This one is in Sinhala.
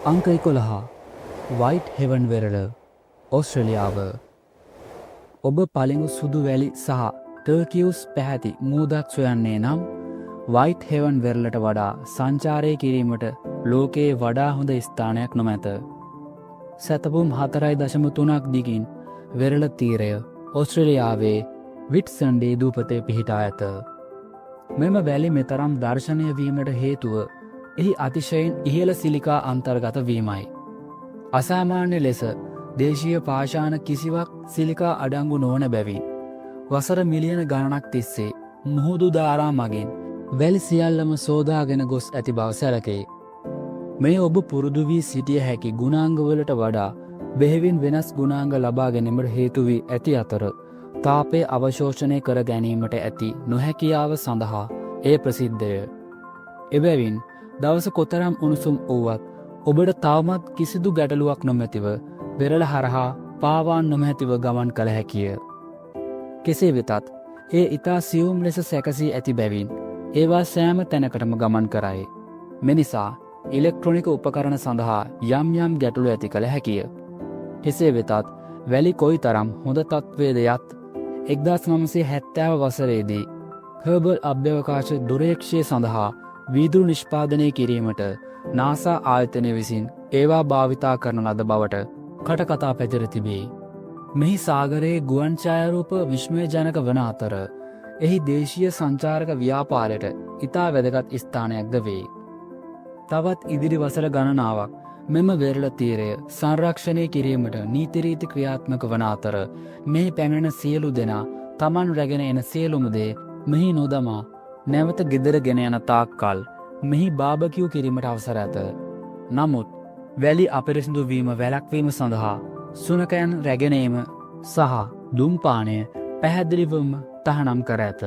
අංක 11 වයිට් හෙවන් වෙරළ ඕස්ට්‍රේලියාව. ඔබ පළඟු සුදු වැලි සහ ටර්කියුස් පැහැති මූදක් සොයන්නේ නම් වයිට් හෙවන් වෙරළට වඩා සංචාරය කිරීමට ලෝකයේ වඩා හොඳ ස්ථානයක් නොමැත. සැතපුම් 4.3ක් දිගින් වෙරළ තීරය ඕස්ට්‍රේලියාවේ විට්සන්ඩේ දූපතේ පිහිටා ඇත. මෙම වැලි මෙතරම් දර්ශනය වීමට හේතුව එහි අතිශයින් ඉහළ සිලිකා අන්තර්ගත වීමයි. අසාමාන්‍ය ලෙස දේශීය පාෂාණ කිසිවක් සිලිකා අඩංගු නොවන බැවින් වසර මිලියන ගණනක් තිස්සේ මුහුදු දාරා මගින් වැලි සියල්ලම සෝදාගෙන ගොස් ඇති බව සැලකේ. මේ ඔබ පුරුදු වී සිටිය හැකි ගුණාංගවලට වඩා බෙහෙවින් වෙනස් ගුණාංග ලබා ගැනීමට හේතු වී ඇති අතර තාපය අවශෝෂණය කර ගැනීමට ඇති නොහැකියාව සඳහා එය ප්‍රසිද්ධය. එබැවින් දවස කොතරම් උණුසුම් වුවත් ඔබට තවමත් කිසිදු ගැටලුවක් නොමැතිව වෙරළ හරහා පාවාන් නොමැතිව ගමන් කළ හැකිය. කෙසේ වෙතත් ඒ ඉතා සියුම් ලෙස සැකසී ඇති බැවින් ඒවා සෑම තැනකටම ගමන් කරයි. මෙනිසා ඉලෙක්ට්‍රොනික උපකරණ සඳහා යම් යම් ගැටලු ඇති කළ හැකිය. කෙසේ වෙතත් වැලි කොයි තරම් හොඳ තත්ත්වයද යත් 1970 වසරේදී හර්බල් අභ්‍යවකාශ දුරේක්ෂය සඳහා වීදුරු නිෂ්පාදනය කිරීමට නාසා ආයතනය විසින් ඒවා භාවිතා කරන ලද බවට කටකතා පැතිර තිබේ. මෙහි සාගරයේ ගුවන් ඡායාරූප විශ්මයජනක වන අතර එහි දේශීය සංචාරක ව්‍යාපාරයට ඉතා වැදගත් ස්ථානයක්ද වේ. තවත් ඉදිරි වසර ගණනාවක් මෙම වෙරළ තීරය සංරක්ෂණය කිරීමට නීතිරීති ක්‍රියාත්මක වන අතර මෙහි පැමිණෙන සියලු දෙනා තමන් රැගෙන එන සියලුම දේ මෙහි නොදමා නැවත ගෙදර ගෙන යන තාක් කල් මෙහි බාබකියු කිරීමට අවසර ඇත. නමුත් වැලි අපිරිසිදු වීම වැළැක්වීම සඳහා සුනකයන් රැගෙනීම සහ දුම්පානය පැහැදිලිවම තහනම් කර ඇත.